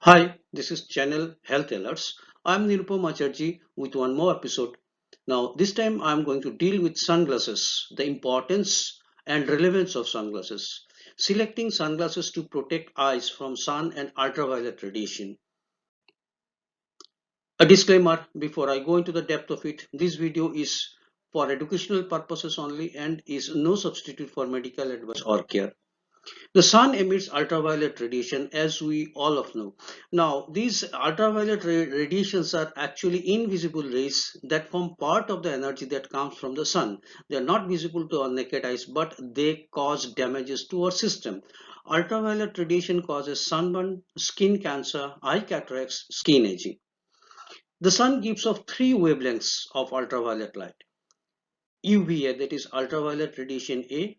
Hi, this is Channel Health Alerts. I'm Nirupam Acharji with one more episode. Now, this time I'm going to deal with sunglasses, the importance and relevance of sunglasses. Selecting sunglasses to protect eyes from sun and ultraviolet radiation. A disclaimer before I go into the depth of it, this video is for educational purposes only and is no substitute for medical advice or care. The sun emits ultraviolet radiation, as we all of know. Now, these ultraviolet radiations are actually invisible rays that form part of the energy that comes from the sun. They are not visible to our naked eyes, but they cause damages to our system. Ultraviolet radiation causes sunburn, skin cancer, eye cataracts, skin aging. The sun gives off three wavelengths of ultraviolet light. UVA, that is ultraviolet radiation A,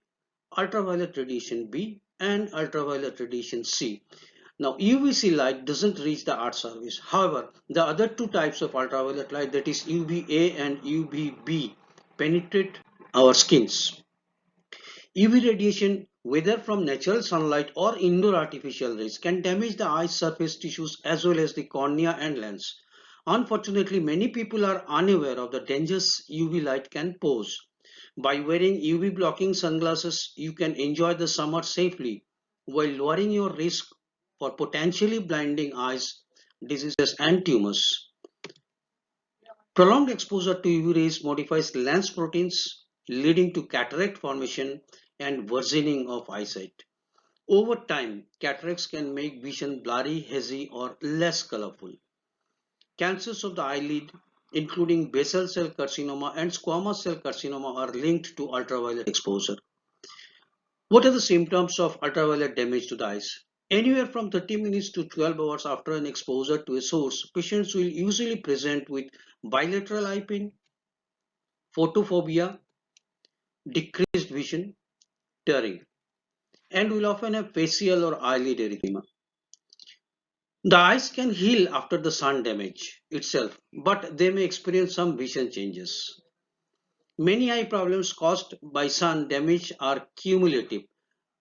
ultraviolet radiation B, and ultraviolet radiation C. Now, UVC light doesn't reach the Earth's surface. However, the other two types of ultraviolet light, that is UVA and UVB, penetrate our skins. UV radiation, whether from natural sunlight or indoor artificial rays, can damage the eye's surface tissues as well as the cornea and lens. Unfortunately, many people are unaware of the dangers UV light can pose. By wearing UV blocking sunglasses, you can enjoy the summer safely while lowering your risk for potentially blinding eyes, diseases, and tumors. Prolonged exposure to UV rays modifies lens proteins, leading to cataract formation and worsening of eyesight. Over time, cataracts can make vision blurry, hazy, or less colorful. Cancers of the eyelid, including basal cell carcinoma and squamous cell carcinoma, are linked to ultraviolet exposure. What are the symptoms of ultraviolet damage to the eyes? Anywhere from 30 minutes to 12 hours after an exposure to a source, patients will usually present with bilateral eye pain, photophobia, decreased vision, tearing, and will often have facial or eyelid erythema. The eyes can heal after the sun damage itself, but they may experience some vision changes. Many eye problems caused by sun damage are cumulative,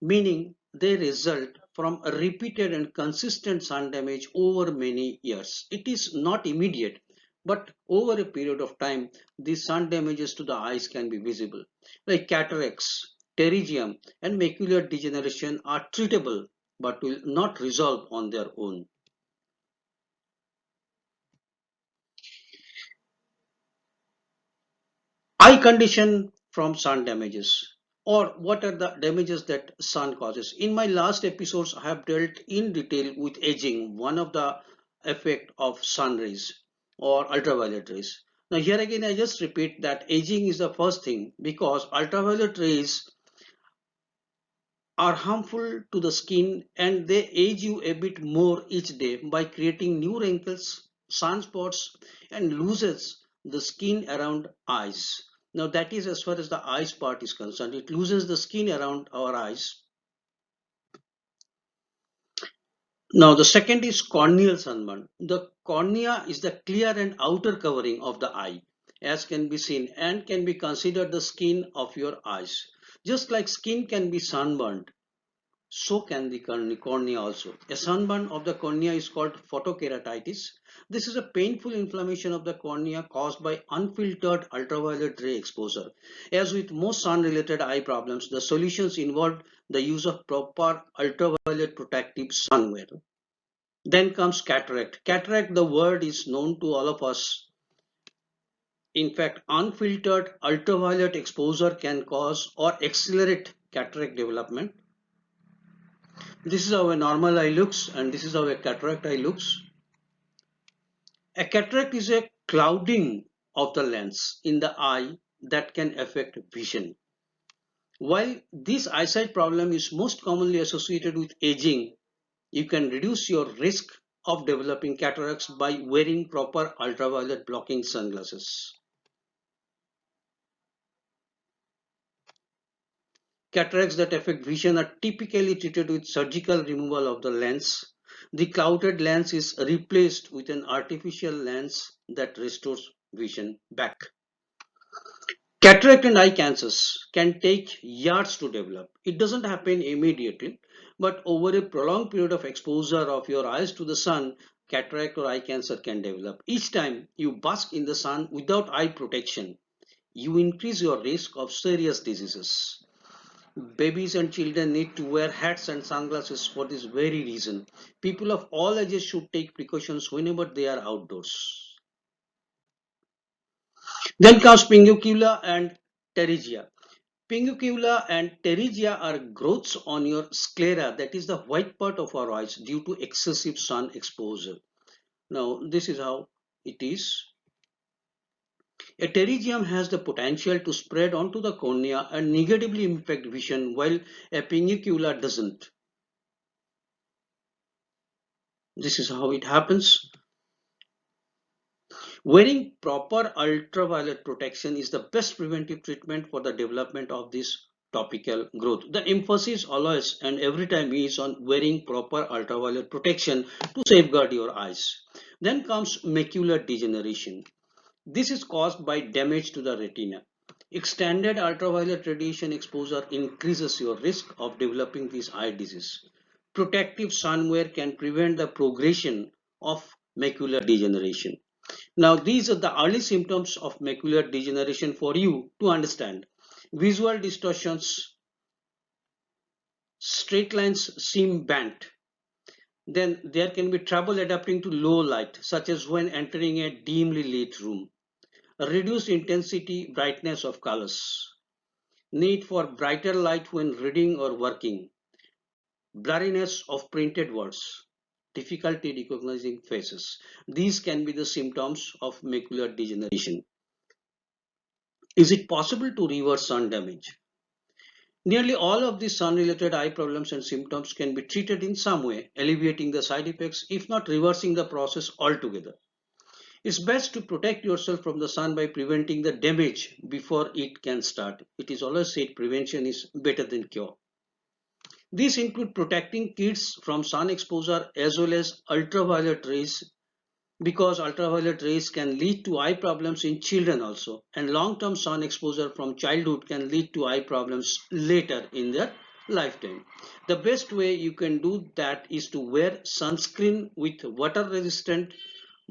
meaning they result from a repeated and consistent sun damage over many years. It is not immediate, but over a period of time, these sun damages to the eyes can be visible. Like cataracts, pterygium, and macular degeneration are treatable but will not resolve on their own. Eye condition from sun damages, or what are the damages that sun causes. In my last episodes I have dealt in detail with aging, one of the effect of sun rays or ultraviolet rays. Now here again I just repeat that aging is the first thing, because ultraviolet rays are harmful to the skin and they age you a bit more each day by creating new wrinkles, sunspots, and loosens the skin around eyes. Now that is as far as the eyes part is concerned. It loosens the skin around our eyes. Now the second is corneal sunburn. The cornea is the clear and outer covering of the eye, as can be seen, and can be considered the skin of your eyes. Just like skin can be sunburned, so can the cornea also. A sunburn of the cornea is called photokeratitis. This is a painful inflammation of the cornea caused by unfiltered ultraviolet ray exposure. As with most sun-related eye problems, the solutions involve the use of proper ultraviolet protective sunwear. Then comes cataract. Cataract, the word is known to all of us. In fact, unfiltered ultraviolet exposure can cause or accelerate cataract development. This is how a normal eye looks, and this is how a cataract eye looks. A cataract is a clouding of the lens in the eye that can affect vision. While this eyesight problem is most commonly associated with aging, you can reduce your risk of developing cataracts by wearing proper ultraviolet blocking sunglasses. Cataracts that affect vision are typically treated with surgical removal of the lens. The clouded lens is replaced with an artificial lens that restores vision back. Cataract and eye cancers can take years to develop. It doesn't happen immediately, But over a prolonged period of exposure of your eyes to the sun, cataract or eye cancer can develop. Each time you bask in the sun without eye protection, you increase your risk of serious diseases. Babies and children need to wear hats and sunglasses for this very reason. People of all ages should take precautions whenever they are outdoors. Then comes pinguicula and pterygia. Pinguicula and pterygia are growths on your sclera, that is the white part of our eyes, due to excessive sun exposure. Now, this is how it is. A pterygium has the potential to spread onto the cornea and negatively impact vision, while a pinguicula doesn't. This is how it happens. Wearing proper ultraviolet protection is the best preventive treatment for the development of this topical growth. The emphasis always and every time is on wearing proper ultraviolet protection to safeguard your eyes. Then comes macular degeneration. This is caused by damage to the retina. Extended ultraviolet radiation exposure increases your risk of developing this eye disease. Protective sunwear can prevent the progression of macular degeneration. Now, these are the early symptoms of macular degeneration for you to understand. Visual distortions, straight lines seem bent. Then there can be trouble adapting to low light, such as when entering a dimly lit room. Reduced intensity, brightness of colors. Need for brighter light when reading or working. Blurriness of printed words. Difficulty recognizing faces. These can be the symptoms of macular degeneration. Is it possible to reverse sun damage? Nearly all of these sun-related eye problems and symptoms can be treated in some way, alleviating the side effects, if not reversing the process altogether. It's best to protect yourself from the sun by preventing the damage before it can start. It is always said prevention is better than cure. These include protecting kids from sun exposure as well as ultraviolet rays, because ultraviolet rays can lead to eye problems in children also, and long-term sun exposure from childhood can lead to eye problems later in their lifetime. The best way you can do that is to wear sunscreen with water resistant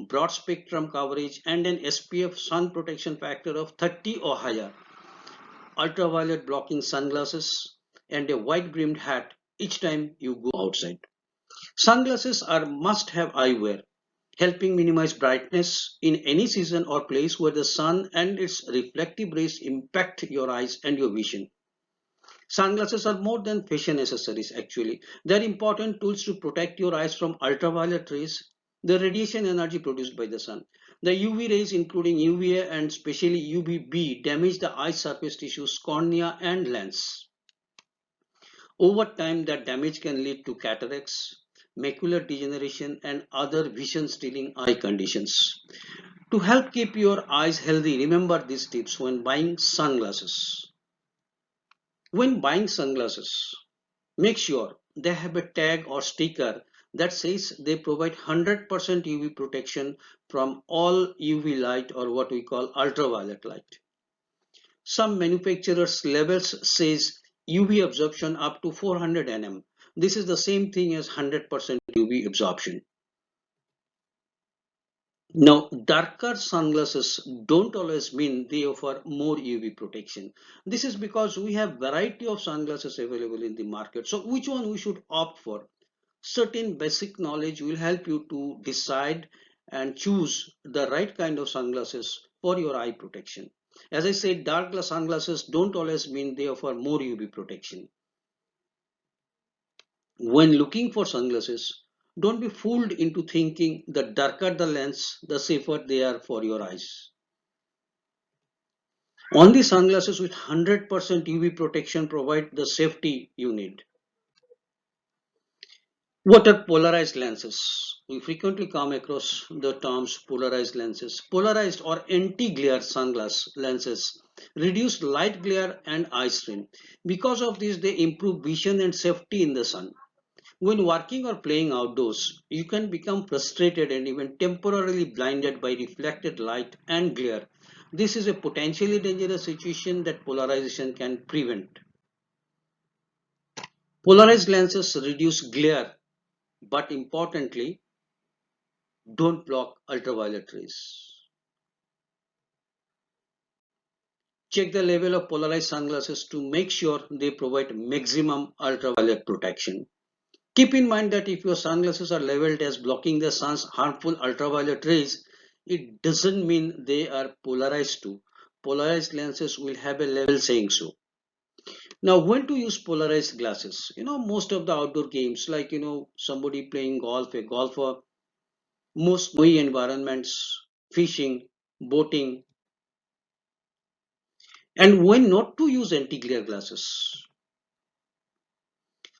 broad spectrum coverage and an SPF sun protection factor of 30 or higher, ultraviolet blocking sunglasses, and a wide brimmed hat each time you go outside. Sunglasses are must have eyewear, helping minimize brightness in any season or place where the sun and its reflective rays impact your eyes and your vision. Sunglasses are more than fashion accessories actually. They are important tools to protect your eyes from ultraviolet rays, the radiation energy produced by the sun. The UV rays, including UVA and especially UVB, damage the eye surface tissues, cornea, and lens. Over time, that damage can lead to cataracts, macular degeneration, and other vision-stealing eye conditions. To help keep your eyes healthy, remember these tips when buying sunglasses. When buying sunglasses, make sure they have a tag or sticker that says they provide 100% UV protection from all UV light, or what we call ultraviolet light. Some manufacturers labels says UV absorption up to 400 nm. This is the same thing as 100% UV absorption. Now, darker sunglasses don't always mean they offer more UV protection. This is because we have variety of sunglasses available in the market. So which one we should opt for? Certain basic knowledge will help you to decide and choose the right kind of sunglasses for your eye protection. As I said, dark glass sunglasses don't always mean they offer more UV protection. When looking for sunglasses, don't be fooled into thinking the darker the lens, the safer they are for your eyes. Only sunglasses with 100% UV protection provide the safety you need. What are polarized lenses? We frequently come across the terms polarized lenses. Polarized or anti-glare sunglass lenses reduce light glare and eye strain. Because of this, they improve vision and safety in the sun. When working or playing outdoors, you can become frustrated and even temporarily blinded by reflected light and glare. This is a potentially dangerous situation that polarization can prevent. Polarized lenses reduce glare, but importantly, don't block ultraviolet rays. Check the level of polarized sunglasses to make sure they provide maximum ultraviolet protection. Keep in mind that if your sunglasses are labeled as blocking the sun's harmful ultraviolet rays, it doesn't mean they are polarized too. Polarized lenses will have a label saying so. Now, when to use polarized glasses? Most of the outdoor games, like, somebody playing golf, a golfer, most snowy environments, fishing, boating, and when not to use anti-glare glasses.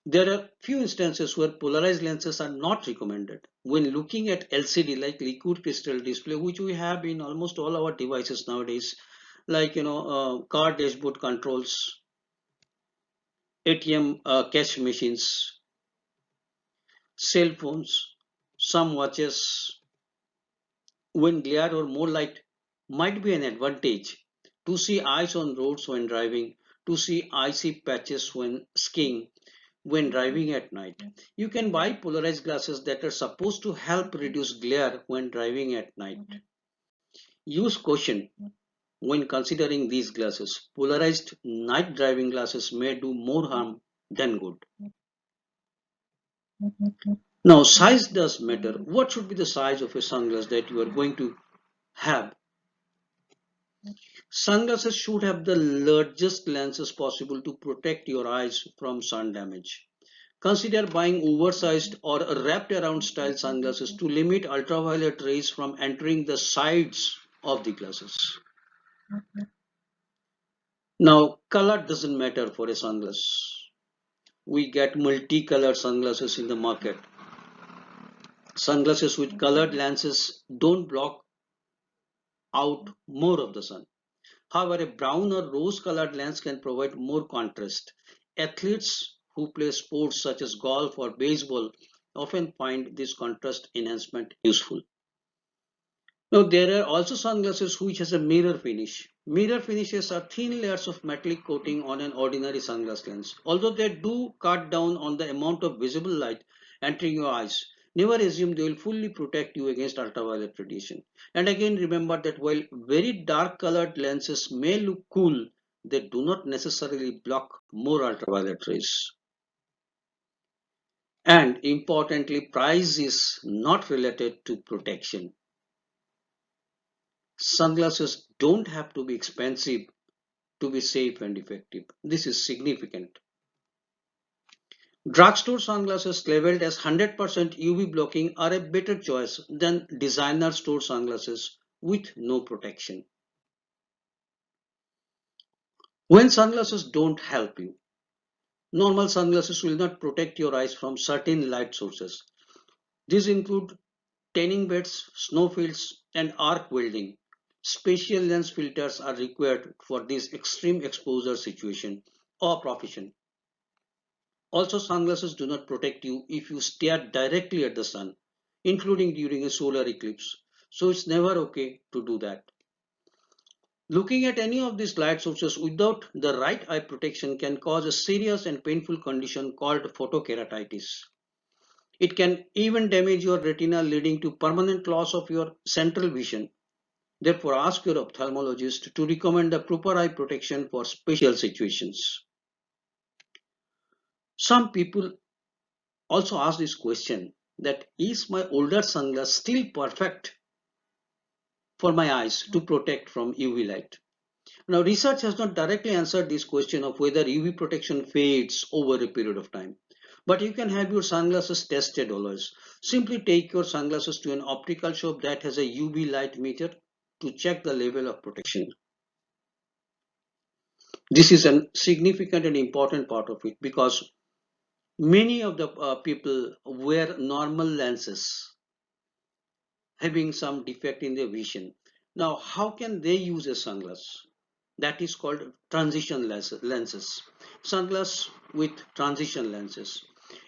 There are few instances where polarized lenses are not recommended. When looking at LCD, like liquid crystal display, which we have in almost all our devices nowadays, like car dashboard controls, ATM cash machines, cell phones, some watches, when glare or more light might be an advantage. To see eyes on roads when driving, to see icy patches when skiing, when driving at night. You can buy polarized glasses that are supposed to help reduce glare when driving at night. Use caution when considering these glasses. Polarized night driving glasses may do more harm than good. Now, size does matter. What should be the size of a sunglass that you are going to have? Sunglasses should have the largest lenses possible to protect your eyes from sun damage. Consider buying oversized or wrapped around style sunglasses to limit ultraviolet rays from entering the sides of the glasses. Now, color doesn't matter for a sunglass. We get multicolored sunglasses in the market. Sunglasses with colored lenses don't block out more of the sun. However, a brown or rose colored lens can provide more contrast. Athletes who play sports such as golf or baseball often find this contrast enhancement useful. Now, there are also sunglasses which has a mirror finish. Mirror finishes are thin layers of metallic coating on an ordinary sunglass lens. Although they do cut down on the amount of visible light entering your eyes, never assume they will fully protect you against ultraviolet radiation. And again, remember that while very dark colored lenses may look cool, they do not necessarily block more ultraviolet rays. And importantly, price is not related to protection. Sunglasses don't have to be expensive to be safe and effective. This is significant. Drugstore sunglasses labeled as 100% UV blocking are a better choice than designer store sunglasses with no protection. When sunglasses don't help you, normal sunglasses will not protect your eyes from certain light sources. These include tanning beds, snowfields, and arc welding. Special lens filters are required for this extreme exposure situation or profession. Also, sunglasses do not protect you if you stare directly at the sun, including during a solar eclipse. So it's never okay to do that. Looking at any of these light sources without the right eye protection can cause a serious and painful condition called photokeratitis. It can even damage your retina, leading to permanent loss of your central vision. Therefore, ask your ophthalmologist to recommend the proper eye protection for special situations. Some people also ask this question, that is my older sunglass still perfect for my eyes to protect from UV light? Now, research has not directly answered this question of whether UV protection fades over a period of time. But you can have your sunglasses tested always. Simply take your sunglasses to an optical shop that has a UV light meter to check the level of protection. This is a significant and important part of it, because many of the people wear normal lenses having some defect in their vision. Now, how can they use a sunglass? That is called transition lenses. Sunglass with transition lenses.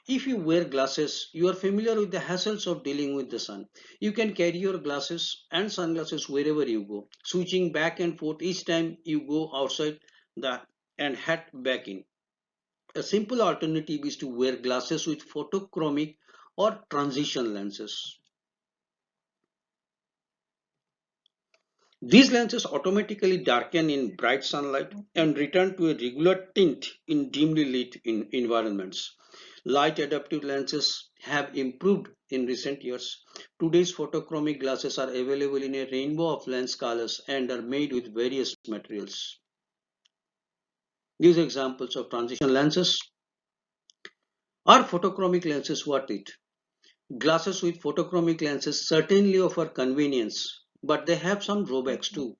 If you wear glasses, you are familiar with the hassles of dealing with the sun. You can carry your glasses and sunglasses wherever you go, switching back and forth each time you go outside the and head back in. A simple alternative is to wear glasses with photochromic or transition lenses. These lenses automatically darken in bright sunlight and return to a regular tint in dimly lit environments. Light adaptive lenses have improved in recent years. Today's photochromic glasses are available in a rainbow of lens colors and are made with various materials. These examples of transition lenses. Are photochromic lenses worth it? Glasses with photochromic lenses certainly offer convenience, but they have some drawbacks too.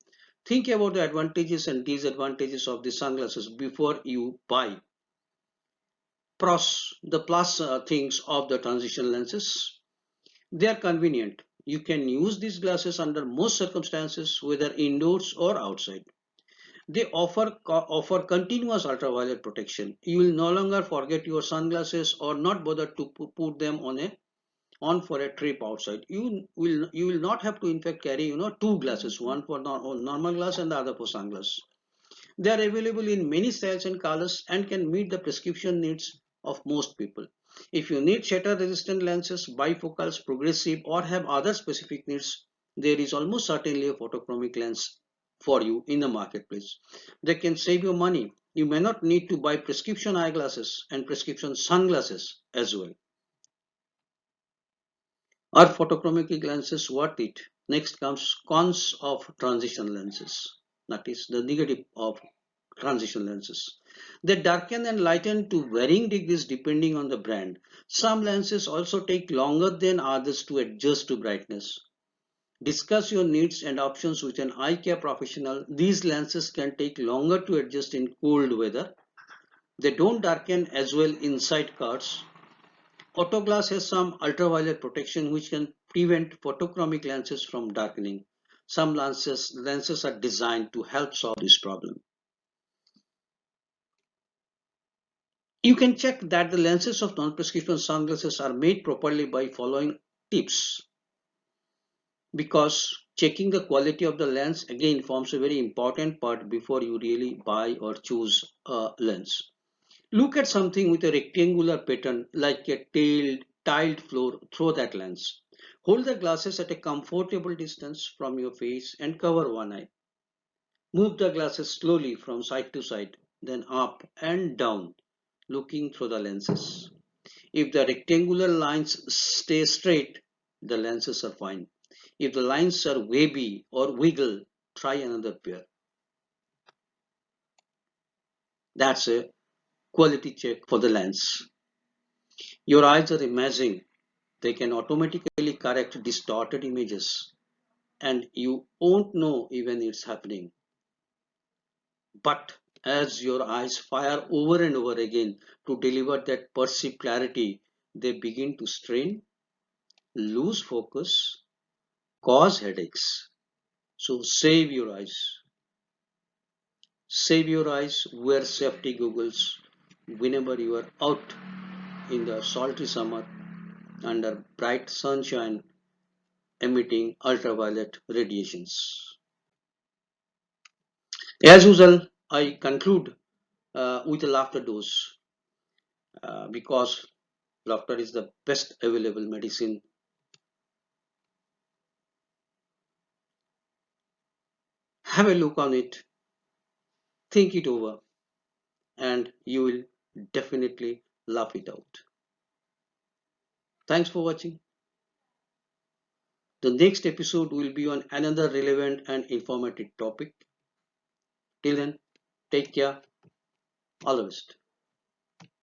Think about the advantages and disadvantages of the sunglasses before you buy. The plus things of the transition lenses. They are convenient. You can use these glasses under most circumstances, whether indoors or outside. They offer continuous ultraviolet protection. You will no longer forget your sunglasses or not bother to put them on for a trip outside. You will not have to in fact carry two glasses, one for normal glass and the other for sunglass. They are available in many styles and colors and can meet the prescription needs of most people. If you need shutter resistant lenses, bifocals, progressive, or have other specific needs, there is almost certainly a photochromic lens for you in the marketplace. They can save you money. You may not need to buy prescription eyeglasses and prescription sunglasses as well. Are photochromic lenses worth it? Next comes cons of transition lenses. That is the negative of transition lenses. They darken and lighten to varying degrees depending on the brand. Some lenses also take longer than others to adjust to brightness. Discuss your needs and options with an eye care professional. These lenses can take longer to adjust in cold weather. They don't darken as well inside cars. Autoglass has some ultraviolet protection which can prevent photochromic lenses from darkening. Some lenses are designed to help solve this problem. You can check that the lenses of non-prescription sunglasses are made properly by following tips, because checking the quality of the lens again forms a very important part before you really buy or choose a lens. Look at something with a rectangular pattern like a tiled floor through that lens. Hold the glasses at a comfortable distance from your face and cover one eye. Move the glasses slowly from side to side, then up and down, looking through the lenses. If the rectangular lines stay straight, the lenses are fine. If the lines are wavy or wiggle, try another pair. That's a quality check for the lens. Your eyes are amazing. They can automatically correct distorted images and you won't know even it's happening. But as your eyes fire over and over again to deliver that perceived clarity, they begin to strain, lose focus, cause headaches. So save your eyes. Save your eyes, wear safety goggles whenever you are out in the sultry summer under bright sunshine emitting ultraviolet radiations. As usual, I conclude with a laughter dose because laughter is the best available medicine. Have a look on it, think it over, and you will definitely laugh it out. Thanks for watching. The next episode will be on another relevant and informative topic. Till then, take care. All the best.